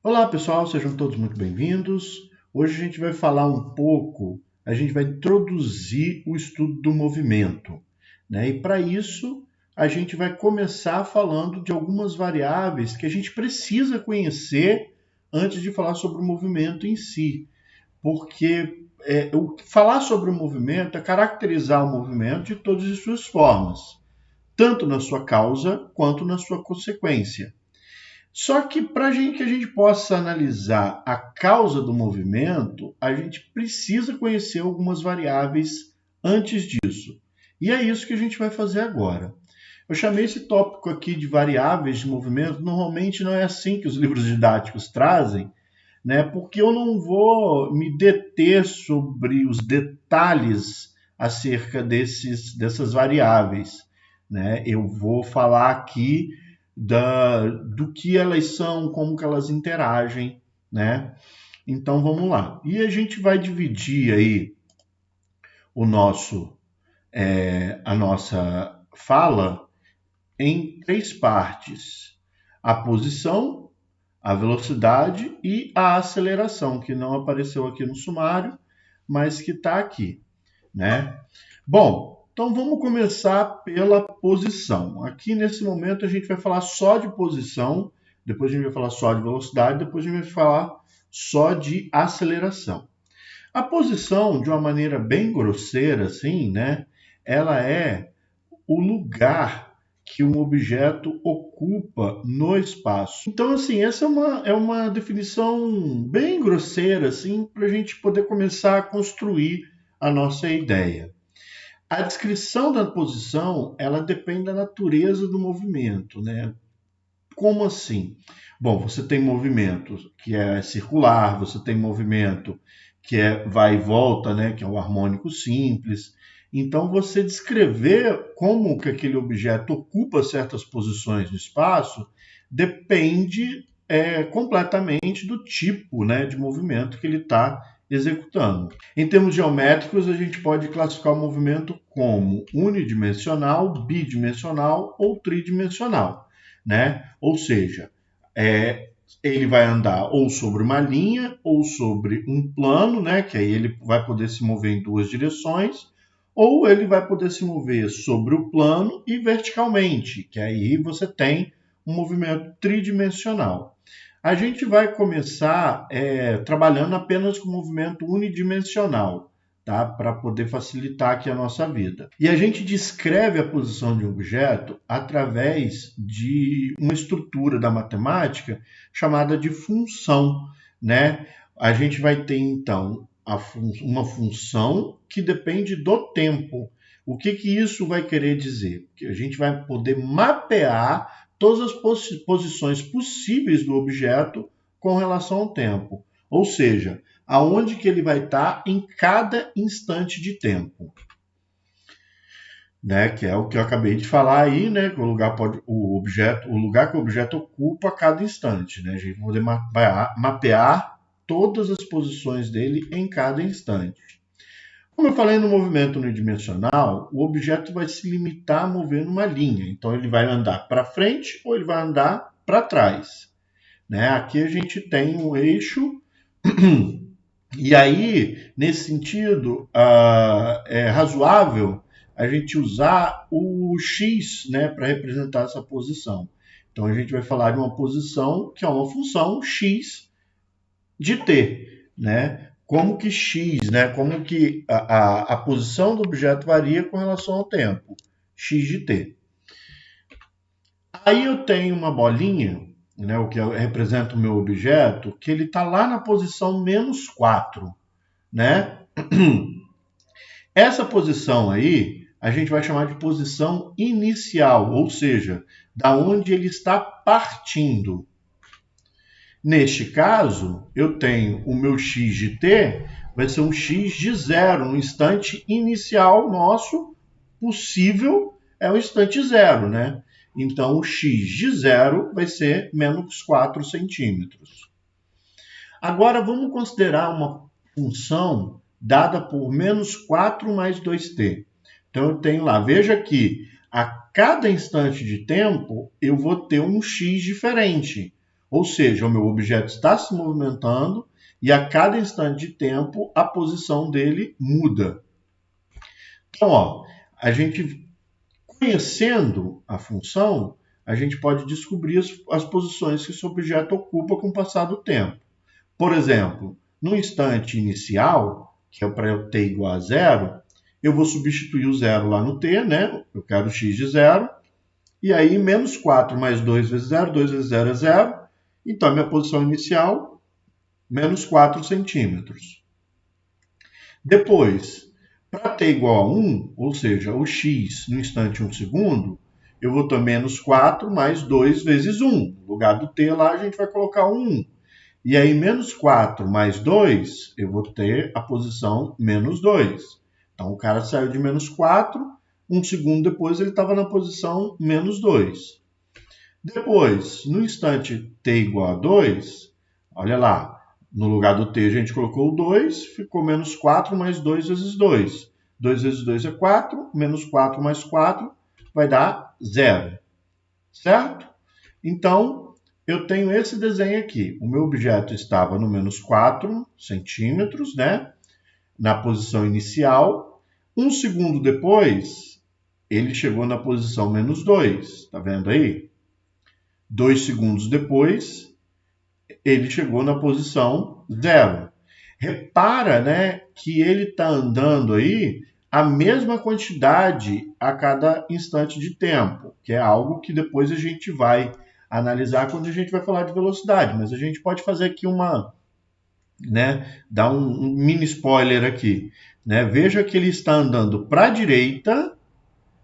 Olá pessoal, sejam todos muito bem-vindos. Hoje a gente vai falar um pouco, a gente vai introduzir o estudo do movimento, né? E para isso a gente vai começar falando de algumas variáveis que a gente precisa conhecer antes de falar sobre o movimento em si, porque falar sobre o movimento é caracterizar o movimento de todas as suas formas, tanto na sua causa quanto na sua consequência. Só que para que a gente possa analisar a causa do movimento, a gente precisa conhecer algumas variáveis antes disso. E é isso que a gente vai fazer agora. Eu chamei esse tópico aqui de variáveis de movimento. Normalmente não é assim que os livros didáticos trazem, né? Porque eu não vou me deter sobre os detalhes acerca dessas variáveis, né? Eu vou falar aqui do que elas são, como que elas interagem, né? Então vamos lá. E a gente vai dividir aí a nossa fala em três partes: a posição, a velocidade e a aceleração, que não apareceu aqui no sumário, mas que está aqui, né? Bom, então vamos começar pela posição. Aqui nesse momento a gente vai falar só de posição, depois a gente vai falar só de velocidade, depois a gente vai falar só de aceleração. A posição, de uma maneira bem grosseira, assim, né? Ela é o lugar que um objeto ocupa no espaço. Então, assim, essa é uma definição bem grosseira, assim, para a gente poder começar a construir a nossa ideia. A descrição da posição, ela depende da natureza do movimento, né? Como assim? Bom, você tem movimento que é circular, você tem movimento que é vai e volta, né, que é o harmônico simples. Então, você descrever como que aquele objeto ocupa certas posições no espaço depende completamente do tipo, né, de movimento que ele está executando. Em termos geométricos, a gente pode classificar o movimento como unidimensional, bidimensional ou tridimensional, né? Ou seja, ele vai andar ou sobre uma linha ou sobre um plano, né? Que aí ele vai poder se mover em duas direções, ou ele vai poder se mover sobre o plano e verticalmente, que aí você tem um movimento tridimensional. A gente vai começar trabalhando apenas com movimento unidimensional, tá? Para poder facilitar aqui a nossa vida. E a gente descreve a posição de um objeto através de uma estrutura da matemática chamada de função, né? A gente vai ter então uma função que depende do tempo. O que isso vai querer dizer? Que a gente vai poder mapear todas as posições possíveis do objeto com relação ao tempo. Ou seja, aonde que ele vai estar em cada instante de tempo. Né, que é o que eu acabei de falar aí, né, que o lugar que o objeto ocupa a cada instante, né, a gente vai poder mapear todas as posições dele em cada instante. Como eu falei no movimento unidimensional, o objeto vai se limitar a mover numa linha, então ele vai andar para frente ou ele vai andar para trás, né? Aqui a gente tem um eixo e aí, nesse sentido, é razoável a gente usar o x, né, para representar essa posição. Então, a gente vai falar de uma posição que é uma função x de t, né? Como que x, né? Como que a posição do objeto varia com relação ao tempo, x de t. Aí eu tenho uma bolinha, né, o que representa o meu objeto, que ele está lá na posição -4, né? Essa posição aí a gente vai chamar de posição inicial, ou seja, da onde ele está partindo. Neste caso, eu tenho o meu x de t, vai ser um x de zero, no instante inicial nosso possível é o instante zero, né? Então, o x de zero vai ser menos 4 centímetros. Agora, vamos considerar uma função dada por menos 4 mais 2t. Então, eu tenho lá, veja que a cada instante de tempo, eu vou ter um x diferente. Ou seja, o meu objeto está se movimentando e a cada instante de tempo a posição dele muda. Então, ó, a gente conhecendo a função, a gente pode descobrir as posições que esse objeto ocupa com o passar do tempo. Por exemplo, no instante inicial, que é para t igual a zero, eu vou substituir o zero lá no t, né? Eu quero x de zero. E aí, menos 4 mais 2 vezes 0, 2 vezes 0 é 0. Então, a minha posição inicial, menos 4 centímetros. Depois, para t igual a 1, ou seja, o x no instante 1 segundo, eu vou ter menos 4 mais 2 vezes 1. No lugar do t lá, a gente vai colocar 1. E aí, menos 4 mais 2, eu vou ter a posição menos 2. Então, o cara saiu de menos 4, um segundo depois ele estava na posição menos 2. Depois, no instante t igual a 2, olha lá, no lugar do t a gente colocou o 2, ficou menos 4 mais 2 vezes 2. 2 vezes 2 é 4, menos 4 mais 4 vai dar 0. Certo? Então, eu tenho esse desenho aqui. O meu objeto estava no menos 4 centímetros, né? Na posição inicial. Um segundo depois, ele chegou na posição menos 2. Tá vendo aí? 2 segundos depois, ele chegou na posição 0. Repara, né, que ele está andando aí a mesma quantidade a cada instante de tempo, que é algo que depois a gente vai analisar quando a gente vai falar de velocidade, mas a gente pode fazer aqui dar um mini spoiler aqui, né? Veja que ele está andando para a direita,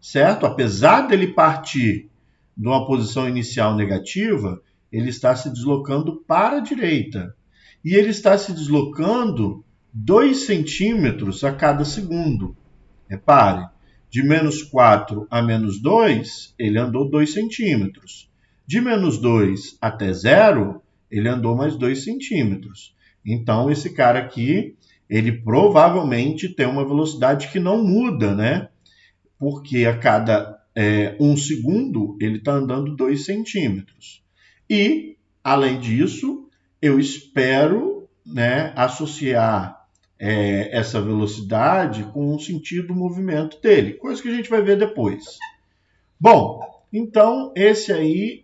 certo? Apesar dele partir de uma posição inicial negativa, ele está se deslocando para a direita. E ele está se deslocando 2 centímetros a cada segundo. Repare, de menos 4 a menos 2, ele andou 2 centímetros. De menos 2 até 0, ele andou mais 2 centímetros. Então, esse cara aqui, ele provavelmente tem uma velocidade que não muda, né? Porque a cada 1 segundo, ele está andando 2 centímetros. E, além disso, eu espero, né, associar essa velocidade com o sentido do movimento dele, coisa que a gente vai ver depois. Bom, então esse aí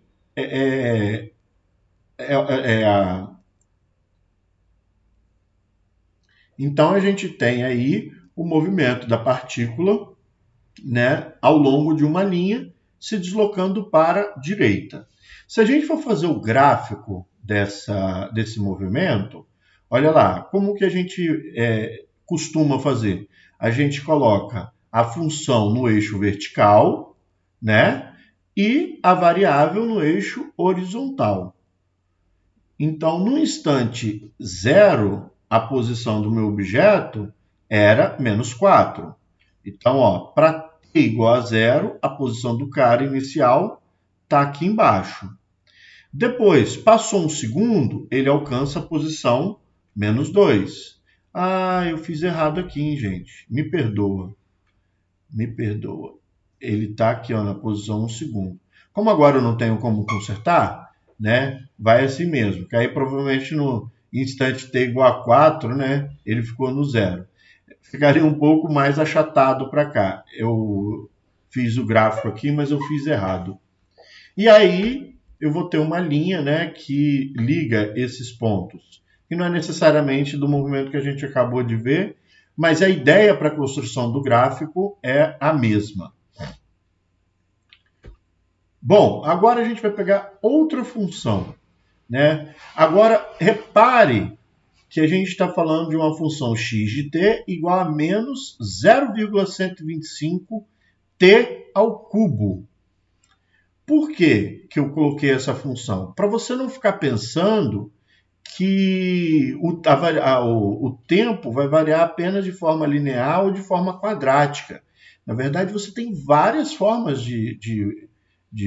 Então a gente tem aí o movimento da partícula, né, ao longo de uma linha, se deslocando para a direita. Se a gente for fazer o gráfico desse movimento, olha lá, como que a gente costuma fazer? A gente coloca a função no eixo vertical, né, e a variável no eixo horizontal. Então, no instante 0, a posição do meu objeto era menos 4. Então, para t igual a 0, a posição do cara inicial está aqui embaixo. Depois, passou um segundo, ele alcança a posição menos 2. Ah, eu fiz errado aqui, hein, gente. Me perdoa. Me perdoa. Ele está aqui na posição 1 segundo. Como agora eu não tenho como consertar, né, vai assim mesmo. Que aí provavelmente no instante t igual a 4, né, ele ficou no 0. Ficaria um pouco mais achatado para cá. Eu fiz o gráfico aqui, mas eu fiz errado. E aí eu vou ter uma linha, né, que liga esses pontos. E não é necessariamente do movimento que a gente acabou de ver, mas a ideia para a construção do gráfico é a mesma. Bom, agora a gente vai pegar outra função, né? Agora, repare que a gente está falando de uma função x de t igual a menos 0,125 t ao cubo. Por que eu coloquei essa função? Para você não ficar pensando que o tempo vai variar apenas de forma linear ou de forma quadrática. Na verdade, você tem várias formas de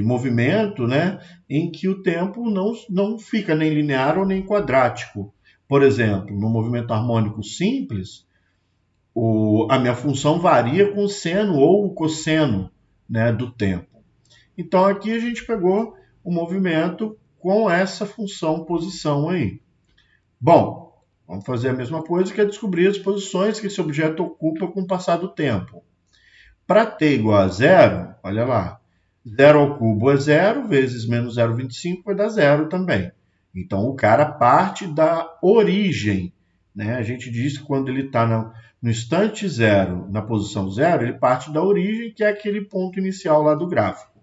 movimento, né, em que o tempo não fica nem linear ou nem quadrático. Por exemplo, no movimento harmônico simples, a minha função varia com o seno ou o cosseno, né, do tempo. Então, aqui a gente pegou o movimento com essa função posição aí. Bom, vamos fazer a mesma coisa, que é descobrir as posições que esse objeto ocupa com o passar do tempo. Para t igual a zero, olha lá, 0 ao cubo é 0, vezes menos 0,25 vai dar 0 também. Então, o cara parte da origem, né? A gente diz que quando ele está no instante zero, na posição zero, ele parte da origem, que é aquele ponto inicial lá do gráfico.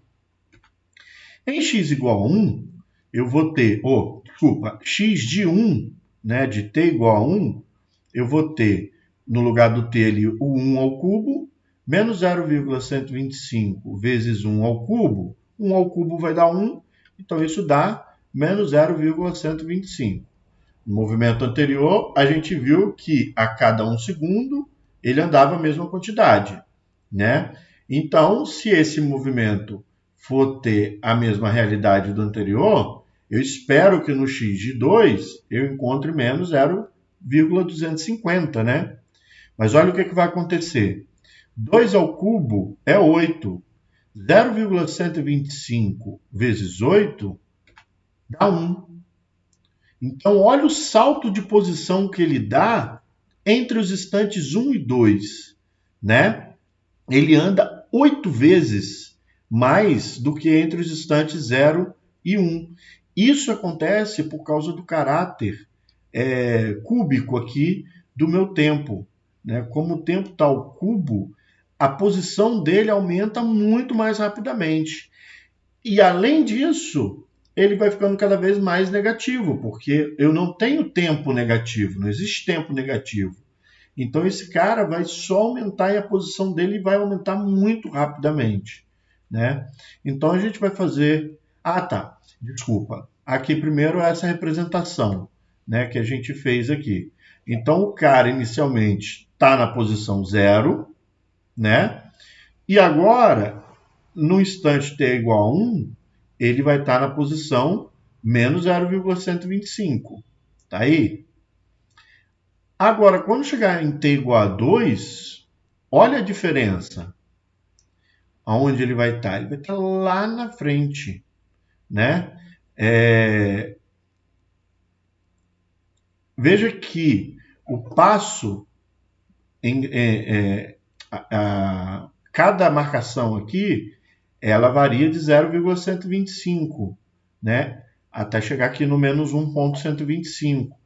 Em x igual a 1, eu vou ter, x de 1, né, de t igual a 1, eu vou ter, no lugar do t ali, o 1 ao cubo, menos 0,125 vezes 1 ao cubo. 1 ao cubo vai dar 1, então isso dá menos 0,125. No movimento anterior, a gente viu que a cada 1 segundo ele andava a mesma quantidade, né? Então, se esse movimento for ter a mesma realidade do anterior, eu espero que no x de 2 eu encontre menos 0,250, né? Mas olha o que vai acontecer. 2 ao cubo é 8. 0,125 vezes 8 dá 1. Então, olha o salto de posição que ele dá entre os instantes 1 e 2, né? Ele anda 8 vezes mais do que entre os instantes 0 e 1. Isso acontece por causa do caráter cúbico aqui do meu tempo, né? Como o tempo está ao cubo, a posição dele aumenta muito mais rapidamente. E, além disso, ele vai ficando cada vez mais negativo, porque eu não tenho tempo negativo, não existe tempo negativo. Então, esse cara vai só aumentar e a posição dele vai aumentar muito rapidamente, né? Então, a gente vai fazer... desculpa. Aqui primeiro essa representação, né, que a gente fez aqui. Então, o cara inicialmente está na posição 0, né? E agora, no instante t igual a 1, ele vai estar na posição menos 0,125. Tá aí? Agora, quando chegar em t igual a 2, olha a diferença. Aonde ele vai estar? Ele vai estar lá na frente, né? Veja que o passo, cada marcação aqui, ela varia de 0,125, né? Até chegar aqui no menos 1,125.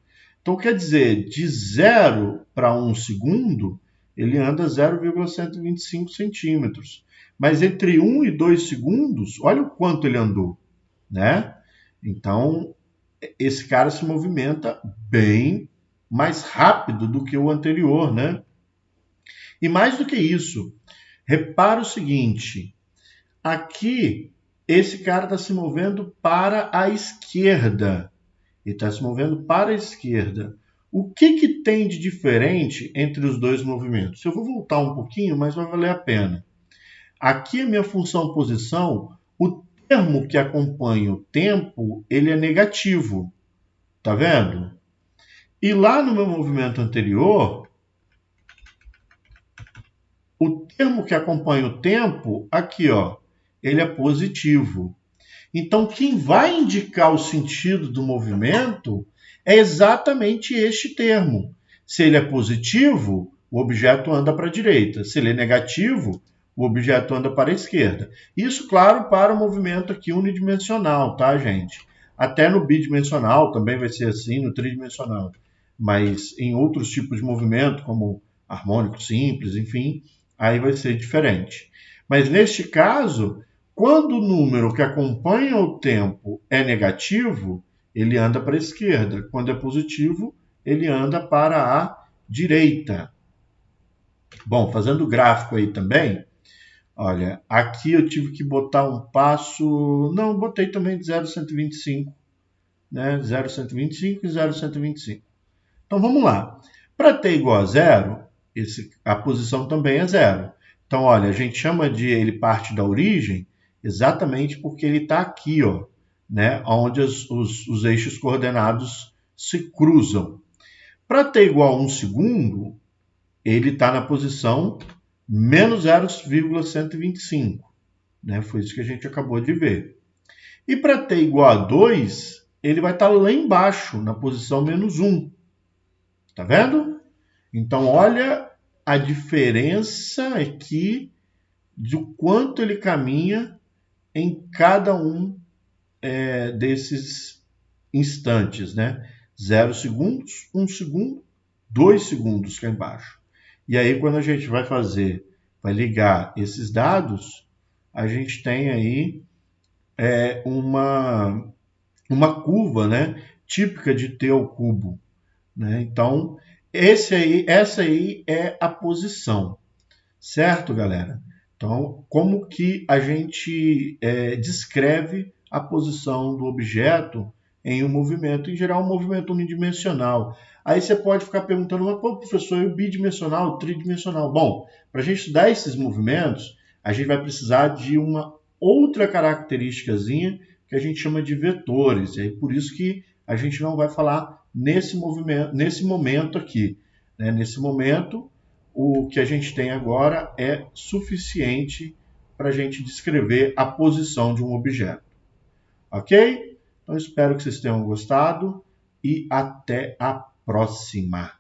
Então, quer dizer, de 0 para 1 segundo, ele anda 0,125 centímetros. Mas entre 1 e 2 segundos, olha o quanto ele andou, né? Então, esse cara se movimenta bem mais rápido do que o anterior, né? E mais do que isso, repara o seguinte, aqui esse cara está se movendo para a esquerda. Ele está se movendo para a esquerda. O que tem de diferente entre os dois movimentos? Eu vou voltar um pouquinho, mas vai valer a pena. Aqui a minha função posição, o termo que acompanha o tempo, ele é negativo. Tá vendo? E lá no meu movimento anterior, o termo que acompanha o tempo, aqui, ó, ele é positivo. Então, quem vai indicar o sentido do movimento é exatamente este termo. Se ele é positivo, o objeto anda para a direita. Se ele é negativo, o objeto anda para a esquerda. Isso, claro, para o movimento aqui unidimensional, tá, gente? Até no bidimensional também vai ser assim, no tridimensional. Mas em outros tipos de movimento, como harmônico simples, enfim, aí vai ser diferente. Mas neste caso, quando o número que acompanha o tempo é negativo, ele anda para a esquerda. Quando é positivo, ele anda para a direita. Bom, fazendo gráfico aí também, olha, aqui eu tive que botar um passo... Não, botei também de 0,125, né? 0,125 e 0,125. Então, vamos lá. Para t igual a zero, a posição também é zero. Então, olha, a gente chama de ele parte da origem exatamente porque ele está aqui, ó, né? Onde os eixos coordenados se cruzam. Para t igual a 1 segundo, ele está na posição menos 0,125. Né? Foi isso que a gente acabou de ver. E para t igual a 2, ele vai estar lá embaixo, na posição -1. Tá vendo? Então, olha a diferença aqui de quanto ele caminha em cada um desses instantes, né? 0 segundos, 1 segundo, 2 segundos cá embaixo. E aí, quando a gente vai ligar esses dados, a gente tem aí uma curva, né, típica de t ao cubo, né? Então, essa aí é a posição, certo, galera? Então, como que a gente descreve a posição do objeto em um movimento? Em geral, um movimento unidimensional. Aí você pode ficar perguntando, mas pô, professor, e o bidimensional, tridimensional? Bom, para a gente estudar esses movimentos, a gente vai precisar de uma outra característicazinha que a gente chama de vetores. E aí, por isso que a gente não vai falar nesse momento aqui, né? Nesse momento, o que a gente tem agora é suficiente para a gente descrever a posição de um objeto. Ok? Então, espero que vocês tenham gostado e até a próxima.